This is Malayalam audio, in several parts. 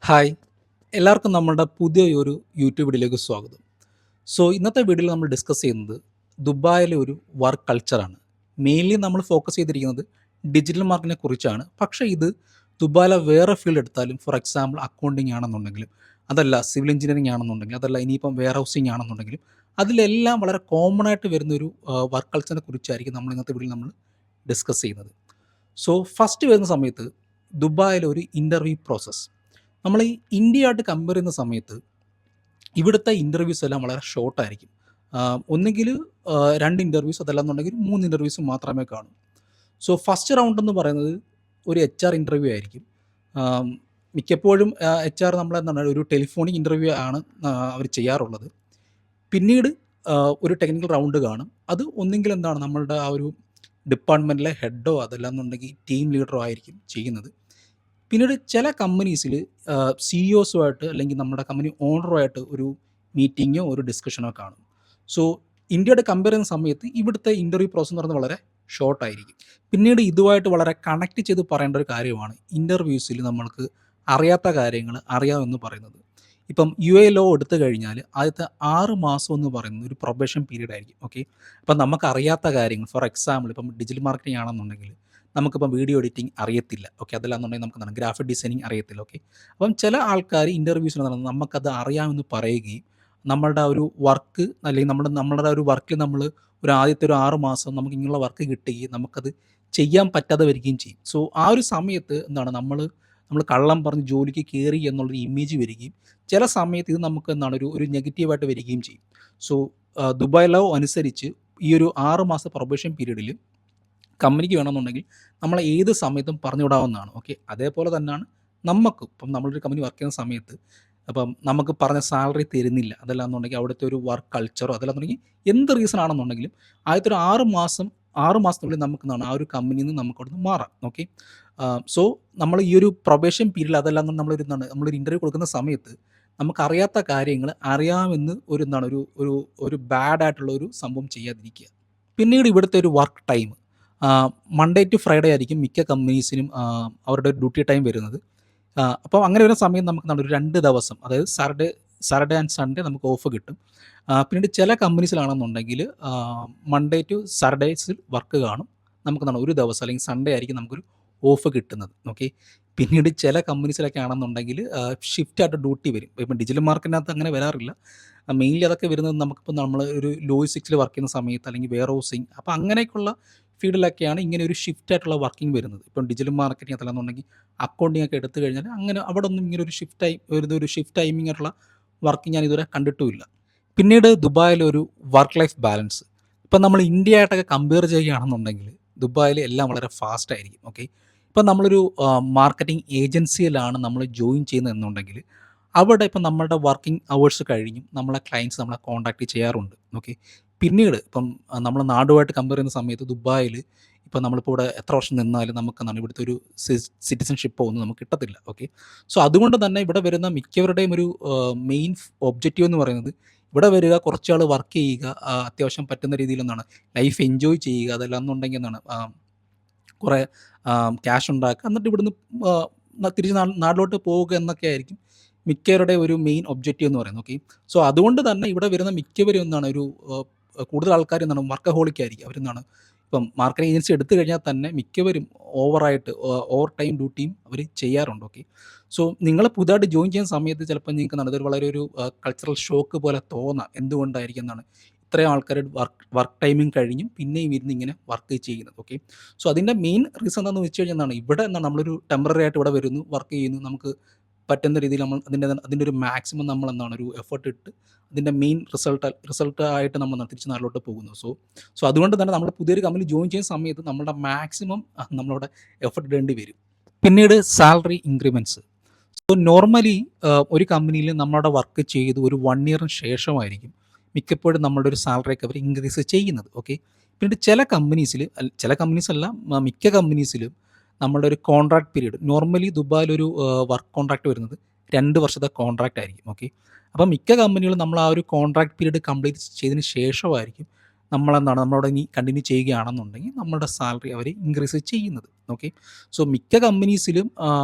ഹായ്! എല്ലാവർക്കും നമ്മുടെ പുതിയൊരു യൂട്യൂബ് വീഡിയോയിലേക്ക് സ്വാഗതം. ഇന്നത്തെ വീഡിയോയിൽ നമ്മൾ ഡിസ്കസ് ചെയ്യുന്നത് ദുബായിലെ ഒരു വർക്ക് കൾച്ചറാണ്. മെയിൻലി നമ്മൾ ഫോക്കസ് ചെയ്തിരിക്കുന്നത് ഡിജിറ്റൽ മാർക്കറ്റിനെ കുറിച്ചാണ്. പക്ഷേ ഇത് ദുബായിലെ വേറെ ഫീൽഡ് എടുത്താലും ഫോർ എക്സാമ്പിൾ അക്കൗണ്ടിംഗ് ആണെന്നുണ്ടെങ്കിലും, അതല്ല സിവിൽ എഞ്ചിനീയറിംഗ് ആണെന്നുണ്ടെങ്കിലും, അതല്ല ഇനിയിപ്പം വെയർ ഹൗസിംഗ് ആണെന്നുണ്ടെങ്കിലും, അതിലെല്ലാം വളരെ കോമൺ ആയിട്ട് വരുന്നൊരു വർക്ക് കൾച്ചറിനെ കുറിച്ചായിരിക്കും നമ്മൾ ഇന്നത്തെ വീഡിയോയിൽ നമ്മൾ ഡിസ്കസ് ചെയ്യുന്നത്. ഫസ്റ്റ് വരുന്ന സമയത്ത് ദുബായിലെ ഒരു ഇൻ്റർവ്യൂ പ്രോസസ്സ്. നമ്മൾ ഈ ഇന്ത്യയായിട്ട് കമ്പയർ ചെയ്യുന്ന സമയത്ത് ഇവിടുത്തെ ഇൻ്റർവ്യൂസ് എല്ലാം വളരെ ഷോർട്ടായിരിക്കും. ഒന്നുകിൽ 2 ഇൻ്റർവ്യൂസ് അതല്ലാന്നുണ്ടെങ്കിൽ 3 ഇൻ്റർവ്യൂസ് മാത്രമേ കാണൂ. ഫസ്റ്റ് റൗണ്ട് എന്ന് പറയുന്നത് ഒരു HR ഇൻ്റർവ്യൂ ആയിരിക്കും. ആം, മിക്കപ്പോഴും HR നമ്മളെന്താണ് ഒരു ടെലിഫോണിക് ഇൻ്റർവ്യൂ ആണ് അവർ ചെയ്യാറുള്ളത്. പിന്നീട് ഒരു ടെക്നിക്കൽ റൗണ്ട് കാണും. അത് ഒന്നെങ്കിൽ എന്താണ് നമ്മളുടെ ആ ഒരു ഡിപ്പാർട്ട്മെൻറ്റിലെ ഹെഡോ അതല്ലാന്നുണ്ടെങ്കിൽ ടീം ലീഡറോ ആയിരിക്കും ചെയ്യുന്നത്. പിന്നീട് ചില കമ്പനീസിൽ സിഇഒസുമായിട്ട് അല്ലെങ്കിൽ നമ്മുടെ കമ്പനി ഓണറുമായിട്ട് ഒരു മീറ്റിങ്ങോ ഒരു ഡിസ്കഷനോ കാണും. സോ ഇന്ത്യയുടെ കമ്പയർ ചെയ്യുന്ന സമയത്ത് ഇവിടുത്തെ ഇൻ്റർവ്യൂ പ്രോസസ് എന്ന് പറയുന്നത് വളരെ ഷോർട്ടായിരിക്കും. പിന്നീട് ഇതുമായിട്ട് വളരെ കണക്ട് ചെയ്ത് പറയേണ്ട ഒരു കാര്യമാണ് ഇൻ്റർവ്യൂസിൽ നമ്മൾക്ക് അറിയാത്ത കാര്യങ്ങൾ അറിയാമെന്ന് പറയുന്നത്. ഇപ്പം UAE ലോ എടുത്തു കഴിഞ്ഞാൽ ആദ്യത്തെ 6 മാസം എന്ന് പറയുന്നത് ഒരു പ്രൊബേഷൻ പീരീഡ് ആയിരിക്കും. ഓക്കെ, അപ്പം നമുക്കറിയാത്ത കാര്യങ്ങൾ ഫോർ എക്സാമ്പിൾ ഇപ്പം ഡിജിറ്റൽ മാർക്കറ്റിംഗ് ആണെന്നുണ്ടെങ്കിൽ നമുക്കിപ്പം വീഡിയോ എഡിറ്റിംഗ് അറിയത്തില്ല. ഓക്കെ, അതല്ലാന്നുണ്ടെങ്കിൽ നമുക്ക് എന്താണ് ഗ്രാഫിക് ഡിസൈനിങ് അറിയത്തില്ല. ഓക്കെ, അപ്പം ചില ആൾക്കാർ ഇൻ്റർവ്യൂസിന് നടന്ന് നമുക്കത് അറിയാമെന്ന് പറയുകയും നമ്മളുടെ ഒരു വർക്ക് അല്ലെങ്കിൽ നമ്മളുടെ ഒരു വർക്കിൽ നമ്മൾ ഒരു ആദ്യത്തെ ഒരു 6 മാസം നമുക്ക് ഇങ്ങനെയുള്ള വർക്ക് കിട്ടുകയും നമുക്കത് ചെയ്യാൻ പറ്റാതെ വരികയും ചെയ്യും. ആ ഒരു സമയത്ത് എന്താണ് നമ്മൾ കള്ളം പറഞ്ഞ് ജോലിക്ക് കയറി എന്നുള്ളൊരു ഇമേജ് വരികയും ചില സമയത്ത് ഇത് നമുക്ക് എന്താണ് ഒരു നെഗറ്റീവായിട്ട് വരികയും ചെയ്യും. സോ ദുബായ് ലോ അനുസരിച്ച് ഈ ഒരു 6 മാസ പ്രൊബേഷൻ പീരീഡിൽ കമ്പനിക്ക് വേണമെന്നുണ്ടെങ്കിൽ നമ്മളെ ഏത് സമയത്തും പറഞ്ഞു വിടാവുന്നതാണ്. ഓക്കെ, അതേപോലെ തന്നെയാണ് നമുക്കും. ഇപ്പം നമ്മളൊരു കമ്പനി വർക്ക് ചെയ്യുന്ന സമയത്ത് അപ്പം നമുക്ക് പറഞ്ഞ സാലറി തരുന്നില്ല, അതല്ലാന്നുണ്ടെങ്കിൽ അവിടുത്തെ ഒരു വർക്ക് കൾച്ചറോ അതല്ലാന്നുണ്ടെങ്കിൽ എന്ത് റീസൺ ആണെന്നുണ്ടെങ്കിലും ആദ്യത്തെ ഒരു 6 മാസത്തിനുള്ളിൽ നമുക്ക് എന്താണ് ആ ഒരു കമ്പനിയിൽ നിന്ന് നമുക്ക് അവിടുന്ന് മാറാം. ഓക്കെ, സോ നമ്മൾ ഈ ഒരു പ്രൊബേഷൻ പീരീഡിൽ അതല്ലാന്ന് നമ്മളൊരു ഇൻ്റർവ്യൂ കൊടുക്കുന്ന സമയത്ത് നമുക്കറിയാത്ത കാര്യങ്ങൾ അറിയാമെന്ന് ഒരു ബാഡ് ആയിട്ടുള്ള ഒരു സംഭവം ചെയ്യാതിരിക്കുക. പിന്നീട് ഇവിടുത്തെ ഒരു work time Monday to Friday ആയിരിക്കും മിക്ക കമ്പനീസിനും അവരുടെ ഡ്യൂട്ടി ടൈം വരുന്നത്. അപ്പോൾ അങ്ങനെ വരുന്ന സമയം നമുക്ക് ഒരു 2 ദിവസം, അതായത് സാറ്റർഡേ ആൻഡ് സൺഡേ നമുക്ക് ഓഫ് കിട്ടും. പിന്നീട് ചില കമ്പനീസിലാണെന്നുണ്ടെങ്കിൽ മൺഡേ ടു സാറ്റർഡേസിൽ വർക്ക് കാണും. ഒരു ദിവസം അല്ലെങ്കിൽ സൺഡേ ആയിരിക്കും നമുക്കൊരു ഓഫ് കിട്ടുന്നത്. ഓക്കെ, പിന്നീട് ചില കമ്പനീസിലൊക്കെ ആണെന്നുണ്ടെങ്കിൽ ഷിഫ്റ്റായിട്ട് ഡ്യൂട്ടി വരും. ഇപ്പം ഡിജിറ്റൽ മാർക്കറ്റിനകത്ത് അങ്ങനെ വരാറില്ല. മെയിൻലി അതൊക്കെ വരുന്നത് നമുക്കിപ്പോൾ നമ്മൾ ഒരു ലോജിസ്റ്റിക്സിൽ വർക്ക് ചെയ്യുന്ന സമയത്ത് അല്ലെങ്കിൽ വെയർ ഹൗസിങ് അപ്പോൾ അങ്ങനെയൊക്കെയുള്ള ഫീൽഡിലൊക്കെയാണ് ഇങ്ങനെ ഒരു ഷിഫ്റ്റ് ആയിട്ടുള്ള വർക്കിംഗ് വരുന്നത്. ഇപ്പം ഡിജിറ്റൽ മാർക്കറ്റിംഗ് അതല്ലാന്നുണ്ടെങ്കിൽ അക്കൗണ്ടിങ് ഒക്കെ എടുത്തു കഴിഞ്ഞാൽ അങ്ങനെ അവിടെ ഒന്നും ഇങ്ങനെ ഒരു ഷിഫ്റ്റ് ടൈമിംഗ് ആയിട്ടുള്ള വർക്കിംഗ് ഞാൻ ഇതുവരെ കണ്ടിട്ടുമില്ല. പിന്നീട് ദുബായിലെ ഒരു വർക്ക് ലൈഫ് ബാലൻസ്. ഇപ്പം നമ്മൾ ഇന്ത്യ ആയിട്ടൊക്കെ കമ്പയർ ചെയ്യുകയാണെന്നുണ്ടെങ്കിൽ ദുബായിൽ എല്ലാം വളരെ ഫാസ്റ്റ് ആയിരിക്കും. ഓക്കെ, ഇപ്പം നമ്മളൊരു മാർക്കറ്റിംഗ് ഏജൻസിയിലാണ് നമ്മൾ ജോയിൻ ചെയ്യുന്നതെന്നുണ്ടെങ്കിൽ അവിടെ ഇപ്പം നമ്മളുടെ വർക്കിംഗ് അവേഴ്സ് കഴിഞ്ഞും നമ്മളെ ക്ലയൻറ്റ്സ് നമ്മളെ കോൺടാക്റ്റ് ചെയ്യാറുണ്ട്. ഓക്കെ, പിന്നീട് ഇപ്പം നമ്മൾ നാടുമായിട്ട് കമ്പയർ ചെയ്യുന്ന സമയത്ത് ദുബായിൽ ഇപ്പം നമ്മളിപ്പോൾ ഇവിടെ എത്ര വർഷം നിന്നാലും നമുക്കെന്താണ് ഇവിടുത്തെ ഒരു സിറ്റിസൺഷിപ്പോ ഒന്നും നമുക്ക് കിട്ടത്തില്ല. ഓക്കെ, അതുകൊണ്ട് തന്നെ ഇവിടെ വരുന്ന മിക്കവരുടെയും ഒരു മെയിൻ ഒബ്ജക്റ്റീവ് എന്ന് പറയുന്നത് ഇവിടെ വരിക, കുറച്ചാൾ വർക്ക് ചെയ്യുക, അത്യാവശ്യം പറ്റുന്ന രീതിയിൽ ലൈഫ് എൻജോയ് ചെയ്യുക, അതല്ലാന്നുണ്ടെങ്കിൽ കുറേ ക്യാഷ് ഉണ്ടാക്കുക, എന്നിട്ട് ഇവിടുന്ന് തിരിച്ച് നാട്ടിലോട്ട് പോവുക എന്നൊക്കെ ആയിരിക്കും മിക്കവരുടെ ഒരു മെയിൻ ഒബ്ജക്റ്റീവ് എന്ന് പറയുന്നത്. ഓക്കെ, അതുകൊണ്ട് തന്നെ ഇവിടെ വരുന്ന മിക്കവരും കൂടുതൽ ആൾക്കാർ വർക്കഹോളിക് ആയിരിക്കും. ഇപ്പം മാർക്കറ്റിംഗ് ഏജൻസി എടുത്തു കഴിഞ്ഞാൽ തന്നെ മിക്കവരും ഓവർ ടൈം ഡ്യൂട്ടിയും അവർ ചെയ്യാറുണ്ട്. ഓക്കെ, നിങ്ങൾ പുതുതായിട്ട് ജോയിൻ ചെയ്യുന്ന സമയത്ത് ചിലപ്പോൾ നിങ്ങൾക്ക് ഇതൊരു വളരെ ഒരു കൾച്ചറൽ ഷോക്ക് പോലെ തോന്നാം. എന്തുകൊണ്ടായിരിക്കും ഇത്രയും ആൾക്കാർ വർക്ക് ടൈമിങ് കഴിഞ്ഞും പിന്നെയും ഇരുന്ന് ഇങ്ങനെ വർക്ക് ചെയ്യുന്നത്. ഓക്കെ, അതിൻ്റെ മെയിൻ റീസൺ എന്താണെന്ന് വെച്ച് കഴിഞ്ഞാൽ ഇവിടെ നമ്മളൊരു ടെമ്പററി ആയിട്ട് ഇവിടെ വരുന്നു, വർക്ക് ചെയ്യുന്നു, നമുക്ക് പറ്റുന്ന രീതിയിൽ നമ്മൾ അതിൻ്റെ ഒരു മാക്സിമം നമ്മൾ ഒരു എഫേർട്ട് ഇട്ട് അതിൻ്റെ മെയിൻ റിസൾട്ട് ആയിട്ട് നമ്മൾ തിരിച്ച് നാട്ടിലോട്ട് പോകുന്നു. അതുകൊണ്ട് തന്നെ നമ്മൾ പുതിയൊരു കമ്പനി ജോയിൻ ചെയ്യുന്ന സമയത്ത് നമ്മളുടെ മാക്സിമം നമ്മളവിടെ എഫേർട്ട് ഇടേണ്ടി വരും. പിന്നീട് സാലറി ഇൻക്രിമെൻറ്റ്സ്. നോർമലി ഒരു കമ്പനിയിൽ നമ്മളുടെ വർക്ക് ചെയ്ത് ഒരു 1 ഇയറിന് ശേഷമായിരിക്കും മിക്കപ്പോഴും നമ്മളുടെ ഒരു സാലറി ഒക്കെ അവർ ഇൻക്രീസ് ചെയ്യുന്നത്. ഓക്കെ, പിന്നീട് ചില കമ്പനീസ് അല്ല, മിക്ക കമ്പനീസിലും നമ്മളുടെ ഒരു കോൺട്രാക്ട് പീരീഡ്, നോർമലി ദുബായിലൊരു വർക്ക് കോൺട്രാക്ട് വരുന്നത് 2 വർഷത്തെ കോൺട്രാക്റ്റ് ആയിരിക്കും. ഓക്കെ, അപ്പം മിക്ക കമ്പനികളും നമ്മൾ ആ ഒരു കോൺട്രാക്ട് പീരീഡ് കംപ്ലീറ്റ് ചെയ്തതിന് ശേഷമായിരിക്കും നമ്മളെന്താണ് നമ്മളവിടെ ഇനി കണ്ടിന്യൂ ചെയ്യുകയാണെന്നുണ്ടെങ്കിൽ നമ്മുടെ സാലറി അവർ ഇൻക്രീസ് ചെയ്യുന്നത്. ഓക്കെ. സോ മിക്ക കമ്പനീസിലും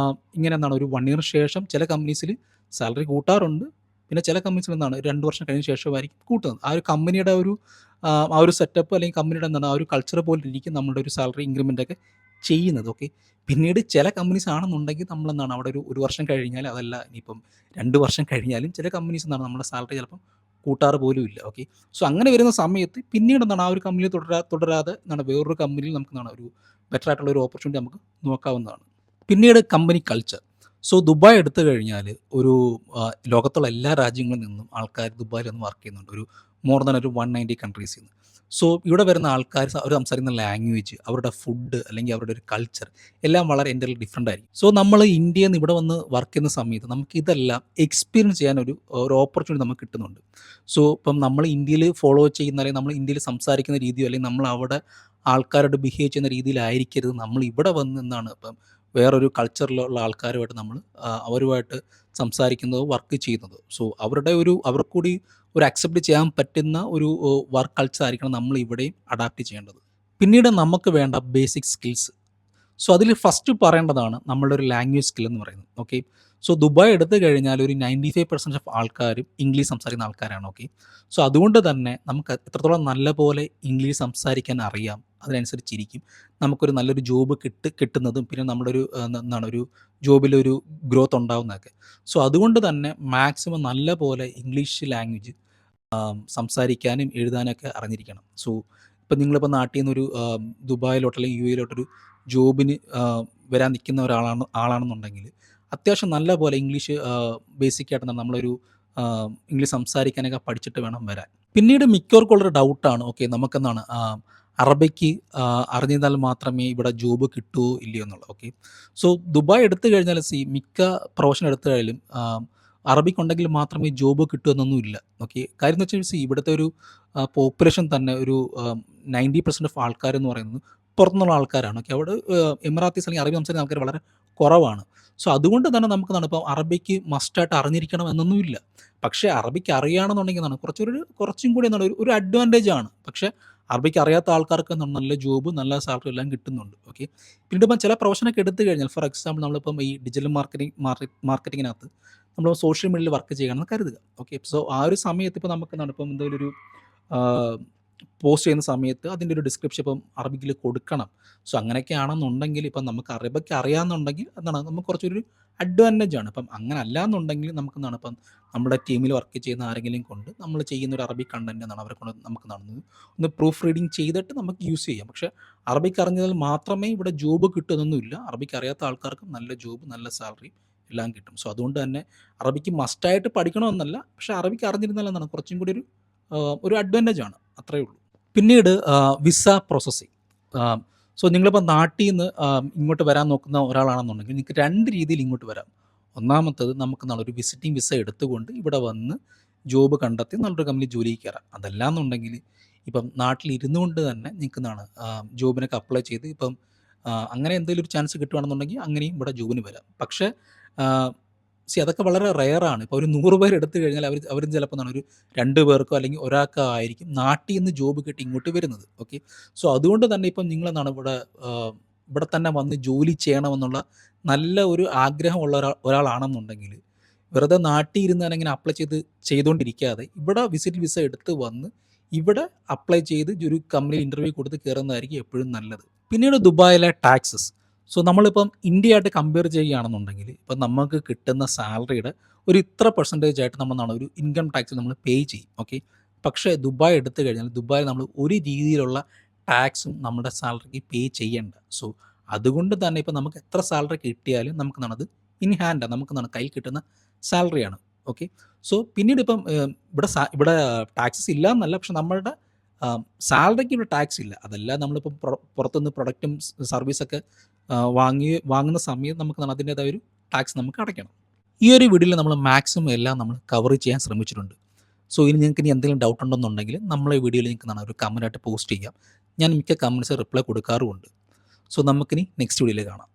ഇങ്ങനെ എന്താണ് ഒരു 1 ഇയർ ശേഷം ചില കമ്പനീസിൽ സാലറി കൂട്ടാറുണ്ട്. പിന്നെ ചില കമ്പനീസിൽ എന്താണ് 2 വർഷം കഴിഞ്ഞ ശേഷമായിരിക്കും കൂട്ടുന്നത്. ആ ഒരു കമ്പനിയുടെ ആ ഒരു സെറ്റപ്പ് അല്ലെങ്കിൽ കമ്പനിയുടെ എന്താണ് ആ ഒരു കൾച്ചർ പോലെ ഇരിക്കും നമ്മുടെ ഒരു സാലറി ഇൻക്രിമെൻ്റ് ഒക്കെ ചെയ്യുന്നത്. ഓക്കെ. പിന്നീട് ചില കമ്പനീസ് ആണെന്നുണ്ടെങ്കിൽ നമ്മളെന്താണ് അവിടെ ഒരു വർഷം കഴിഞ്ഞാൽ അതല്ല ഇനിയിപ്പം 2 വർഷം കഴിഞ്ഞാലും ചില കമ്പനീസ് എന്താണ് നമ്മുടെ സാലറി ചിലപ്പം കൂട്ടാറ് പോലും ഇല്ല. ഓക്കെ. സോ അങ്ങനെ വരുന്ന സമയത്ത് പിന്നീട് എന്താണ് ആ ഒരു കമ്പനിയിൽ തുടരാതെ എന്താണ് വേറൊരു കമ്പനിയിൽ നമുക്ക് എന്താണ് ഒരു ബെറ്റർ ആയിട്ടുള്ള ഒരു ഓപ്പർച്യൂണിറ്റി നമുക്ക് നോക്കാവുന്നതാണ്. പിന്നീട് കമ്പനി കൾച്ചർ. സോ ദുബായ് എടുത്തു കഴിഞ്ഞാൽ ഒരു ലോകത്തുള്ള എല്ലാ രാജ്യങ്ങളിൽ നിന്നും ആൾക്കാർ ദുബായിൽ വന്ന് വർക്ക് ചെയ്യുന്നുണ്ട്. ഒരു മോർ ദാൻ ഒരു 190 കൺട്രീസിൽ നിന്ന്. സോ ഇവിടെ വരുന്ന ആൾക്കാർ അവർ സംസാരിക്കുന്ന ലാംഗ്വേജ്, അവരുടെ ഫുഡ് അല്ലെങ്കിൽ അവരുടെ ഒരു കൾച്ചർ എല്ലാം വളരെ എൻ്റർലി ഡിഫറൻ്റ് ആയിരിക്കും. സോ നമ്മൾ ഇന്ത്യയിൽ നിന്ന് ഇവിടെ വന്ന് വർക്ക് ചെയ്യുന്ന സമയത്ത് നമുക്ക് ഇതെല്ലാം എക്സ്പീരിയൻസ് ചെയ്യാൻ ഒരു ഓപ്പർച്യൂണിറ്റി നമുക്ക് കിട്ടുന്നുണ്ട്. സോ ഇപ്പം നമ്മൾ ഇന്ത്യയിൽ ഫോളോ ചെയ്യുന്ന അല്ലെങ്കിൽ നമ്മൾ ഇന്ത്യയിൽ സംസാരിക്കുന്ന രീതിയോ അല്ലെങ്കിൽ നമ്മൾ അവിടെ ആൾക്കാരോട് ബിഹേവ് ചെയ്യുന്ന രീതിയിലായിരിക്കരുത് നമ്മൾ ഇവിടെ വന്ന് എന്താണ് ഇപ്പം വേറൊരു കൾച്ചറിലുള്ള ആൾക്കാരുമായിട്ട് നമ്മൾ അവരുമായിട്ട് സംസാരിക്കുന്നതോ വർക്ക് ചെയ്യുന്നതോ. സോ അവർക്ക് കൂടി ഒരു അക്സെപ്റ്റ് ചെയ്യാൻ പറ്റുന്ന ഒരു വർക്ക് കൾച്ചർ ആയിരിക്കണം നമ്മൾ ഇവിടെയും അഡാപ്റ്റ് ചെയ്യേണ്ടത്. പിന്നീട് നമുക്ക് വേണ്ട ബേസിക് സ്കിൽസ്. സോ അതിൽ ഫസ്റ്റ് പറയേണ്ടതാണ് നമ്മളുടെ ഒരു ലാംഗ്വേജ് സ്കിൽ എന്ന് പറയുന്നത്. ഓക്കെ. സോ ദുബായ് എടുത്തു കഴിഞ്ഞാൽ ഒരു 95% ഓഫ് ആൾക്കാരും ഇംഗ്ലീഷ് സംസാരിക്കുന്ന ആൾക്കാരാണ്. ഓക്കെ. സോ അതുകൊണ്ട് തന്നെ നമുക്ക് എത്രത്തോളം നല്ല പോലെ ഇംഗ്ലീഷ് സംസാരിക്കാൻ അറിയാം അതിനനുസരിച്ചിരിക്കും നമുക്കൊരു നല്ലൊരു ജോബ് കിട്ടുന്നതും പിന്നെ നമ്മുടെ ഒരു ജോബിലൊരു ഗ്രോത്ത് ഉണ്ടാവുന്നതൊക്കെ. സോ അതുകൊണ്ട് തന്നെ മാക്സിമം നല്ല പോലെ ഇംഗ്ലീഷ് ലാംഗ്വേജ് സംസാരിക്കാനും എഴുതാനൊക്കെ അറിഞ്ഞിരിക്കണം. സോ ഇപ്പം നിങ്ങളിപ്പോൾ നാട്ടിൽ നിന്നൊരു ദുബായിലോട്ട് അല്ലെങ്കിൽ UAE ജോബിന് വരാൻ നിൽക്കുന്ന ആളാണെന്നുണ്ടെങ്കിൽ അത്യാവശ്യം നല്ല പോലെ ഇംഗ്ലീഷ് ബേസിക്കായിട്ട് നമ്മളൊരു ഇംഗ്ലീഷ് സംസാരിക്കാനൊക്കെ പഠിച്ചിട്ട് വേണം വരാൻ. പിന്നീട് മിക്കവർക്കുള്ളൊരു ഡൗട്ടാണ് ഓക്കെ നമുക്കെന്താണ് അറബിക്ക് അറിഞ്ഞാൽ മാത്രമേ ഇവിടെ ജോബ് കിട്ടുമോ ഇല്ലയോ എന്നുള്ളത്. ഓക്കെ. സോ ദുബായ് എടുത്തു കഴിഞ്ഞാൽ മിക്ക പ്രൊഫഷൻ എടുത്തു കഴിഞ്ഞാലും അറബിക്ക് ഉണ്ടെങ്കിൽ മാത്രമേ ജോബ് കിട്ടൂ എന്നൊന്നുമില്ല. ഓക്കെ. കാര്യം എന്ന് വെച്ചാൽ ഇവിടുത്തെ ഒരു പോപ്പുലേഷൻ തന്നെ ഒരു 90% ഓഫ് ആൾക്കാരെന്ന് പറയുന്നത് പുറത്തുനിന്നുള്ള ആൾക്കാരാണ്. ഓക്കെ. അവിടെ എമിറാത്തീസ് അല്ലെങ്കിൽ അറബി സംസാരിക്കുന്ന ആൾക്കാർ വളരെ കുറവാണ്. സോ അതുകൊണ്ട് തന്നെ നമുക്കെന്താണ് ഇപ്പം അറബിക്ക് മസ്റ്റായിട്ട് അറിഞ്ഞിരിക്കണം എന്നൊന്നുമില്ല. പക്ഷേ അറബിക്ക് അറിയുകയാണെന്നുണ്ടെങ്കിൽ കുറച്ചും കൂടി എന്താണ് ഒരു അഡ്വാൻറ്റേജ് ആണ്. പക്ഷേ അറബിക്ക് അറിയാത്ത ആൾക്കാർക്ക് നല്ല ജോബ് നല്ല സാലറി എല്ലാം കിട്ടുന്നുണ്ട്. ഓക്കെ. പിന്നീട് ഇപ്പം ചില പ്രൊഫഷനൊക്കെ എടുത്തു കഴിഞ്ഞാൽ ഫോർ എക്സാമ്പിൾ നമ്മളിപ്പം ഈ ഡിജിറ്റൽ മാർക്കറ്റിങ്ങിനകത്ത് നമ്മൾ സോഷ്യൽ മീഡിയയിൽ വർക്ക് ചെയ്യുകയാണെന്ന് കരുതുക. ഓക്കെ. സോ ആ ഒരു സമയത്ത് ഇപ്പോൾ നമുക്ക് എന്താണ് ഇപ്പം എന്തെങ്കിലും ഒരു പോസ്റ്റ് ചെയ്യുന്ന സമയത്ത് അതിൻ്റെ ഒരു ഡിസ്ക്രിപ്ഷൻ ഇപ്പം അറബിക്കിൽ കൊടുക്കണം. സോ അങ്ങനെയൊക്കെ ആണെന്നുണ്ടെങ്കിൽ ഇപ്പം നമുക്ക് അറബിക്ക് അറിയാമെന്നുണ്ടെങ്കിൽ എന്താണ് നമുക്ക് കുറച്ചൊരു അഡ്വാൻറ്റേജ് ആണ്. അപ്പം അങ്ങനെ അല്ല എന്നുണ്ടെങ്കിൽ നമുക്കെന്താണ് ഇപ്പം നമ്മുടെ ടീമിൽ വർക്ക് ചെയ്യുന്ന ആരെങ്കിലും കൊണ്ട് നമ്മൾ ചെയ്യുന്ന ഒരു അറബിക് കണ്ടൻറ്റ് എന്നാണ് അവരെ കൊണ്ട് നമുക്ക് ഒന്ന് പ്രൂഫ് റീഡിങ് ചെയ്തിട്ട് നമുക്ക് യൂസ് ചെയ്യാം. പക്ഷേ അറബിക്ക് അറിഞ്ഞാൽ മാത്രമേ ഇവിടെ ജോബ് കിട്ടുമെന്നൊന്നുമില്ല. അറബിക്ക് അറിയാത്ത ആൾക്കാർക്ക് നല്ല ജോബ് നല്ല സാലറി എല്ലാം കിട്ടും. സോ അതുകൊണ്ട് തന്നെ അറബിക്ക് മസ്റ്റായിട്ട് പഠിക്കണമെന്നല്ല. പക്ഷേ അറബിക്ക് അറിഞ്ഞിരുന്നാൽ എന്താണ് കുറച്ചും കൂടി ഒരു അഡ്വാൻറ്റേജ് ആണ്. അത്രയേ ഉള്ളൂ. പിന്നീട് വിസ പ്രോസസ്സിങ്. സോ നിങ്ങളിപ്പോൾ നാട്ടിൽ നിന്ന് ഇങ്ങോട്ട് വരാൻ നോക്കുന്ന ഒരാളാണെന്നുണ്ടെങ്കിൽ നിങ്ങൾക്ക് 2 രീതിയിൽ ഇങ്ങോട്ട് വരാം. ഒന്നാമത്തത് നമുക്ക് ഒരു വിസിറ്റിംഗ് വിസ എടുത്തുകൊണ്ട് ഇവിടെ വന്ന് ജോബ് കണ്ടെത്തി നല്ലൊരു കമ്പനിയിൽ ജോലിക്ക് കയറാം. അതല്ലാന്നുണ്ടെങ്കിൽ ഇപ്പം നാട്ടിൽ ഇരുന്നു കൊണ്ട് തന്നെ നിങ്ങൾക്ക് ജോബിനൊക്കെ അപ്ലൈ ചെയ്ത് ഇപ്പം അങ്ങനെ എന്തെങ്കിലും ഒരു ചാൻസ് കിട്ടുകയാണെന്നുണ്ടെങ്കിൽ അങ്ങനെയും ഇവിടെ ജോബിന് വരാം. പക്ഷേ അതൊക്കെ വളരെ റെയറാണ്. ഇപ്പോൾ ഒരു 100 പേർ എടുത്തു കഴിഞ്ഞാൽ അവരും ചിലപ്പോൾ ഒരു 2 പേർക്കോ അല്ലെങ്കിൽ ഒരാൾക്കോ ആയിരിക്കും നാട്ടിൽ നിന്ന് ജോബ് കിട്ടി ഇങ്ങോട്ട് വരുന്നത്. ഓക്കെ. സോ അതുകൊണ്ട് തന്നെ ഇപ്പം നിങ്ങളെന്താണ് ഇവിടെ തന്നെ വന്ന് ജോലി ചെയ്യണമെന്നുള്ള നല്ല ഒരു ആഗ്രഹമുള്ള ഒരാളാണെന്നുണ്ടെങ്കിൽ വെറുതെ നാട്ടിൽ ഇരുന്ന് തന്നെ ഇങ്ങനെ അപ്ലൈ ചെയ്തുകൊണ്ടിരിക്കാതെ ഇവിടെ വിസിറ്റ് വിസ എടുത്ത് വന്ന് ഇവിടെ അപ്ലൈ ചെയ്ത് ഒരു കമ്പനിയിൽ ഇൻ്റർവ്യൂ കൊടുത്ത് കയറുന്നതായിരിക്കും എപ്പോഴും നല്ലത്. പിന്നീട് ദുബായിലെ ടാക്സസ്. സോ നമ്മളിപ്പം ഇന്ത്യയായിട്ട് കമ്പയർ ചെയ്യുകയാണെന്നുണ്ടെങ്കിൽ ഇപ്പം നമുക്ക് കിട്ടുന്ന സാലറിയുടെ ഒരു ഇത്ര പെർസെൻറ്റേജ് ആയിട്ട് നമ്മൾ ഒരു ഇൻകം ടാക്സ് നമ്മൾ പേ ചെയ്യും. ഓക്കെ. പക്ഷേ ദുബായ് എടുത്തു കഴിഞ്ഞാൽ ദുബായിൽ നമ്മൾ ഒരു രീതിയിലുള്ള ടാക്സും നമ്മുടെ സാലറിക്ക് പേ ചെയ്യേണ്ട. സോ അതുകൊണ്ട് തന്നെ ഇപ്പം നമുക്ക് എത്ര സാലറി കിട്ടിയാലും അത് ഇൻ ഹാൻഡാണ് നമുക്ക് കയ്യിൽ കിട്ടുന്ന സാലറിയാണ്. ഓക്കെ. സോ പിന്നീട് ഇപ്പം ഇവിടെ ടാക്സസ് ഇല്ല എന്നല്ല. പക്ഷെ നമ്മളുടെ സാലറിക്ക് ഇവിടെ ടാക്സ് ഇല്ല. അതല്ല നമ്മളിപ്പം പുറത്തുനിന്ന് പ്രൊഡക്റ്റും സർവീസൊക്കെ വാങ്ങുന്ന സമയത്ത് നമുക്ക് അതിൻ്റേതായ ഒരു ടാക്സ് നമുക്ക് അടയ്ക്കണം. ഈ ഒരു വീഡിയോയിൽ നമ്മൾ മാക്സിമം എല്ലാം നമ്മൾ കവർ ചെയ്യാൻ ശ്രമിച്ചിട്ടുണ്ട്. സോ നിങ്ങൾക്ക് ഇനി എന്തെങ്കിലും ഡൗട്ട് ഉണ്ടെന്നുണ്ടെങ്കിൽ നമ്മളെ വീഡിയോയിൽ നിങ്ങൾക്ക് ഒരു കമൻറ്റായിട്ട് പോസ്റ്റ് ചെയ്യാം. ഞാൻ മിക്ക കമൻറ്റ്സ് റിപ്ലൈ കൊടുക്കാറുമുണ്ട്. സോ നമുക്കിനി നെക്സ്റ്റ് വീഡിയോയിൽ കാണാം.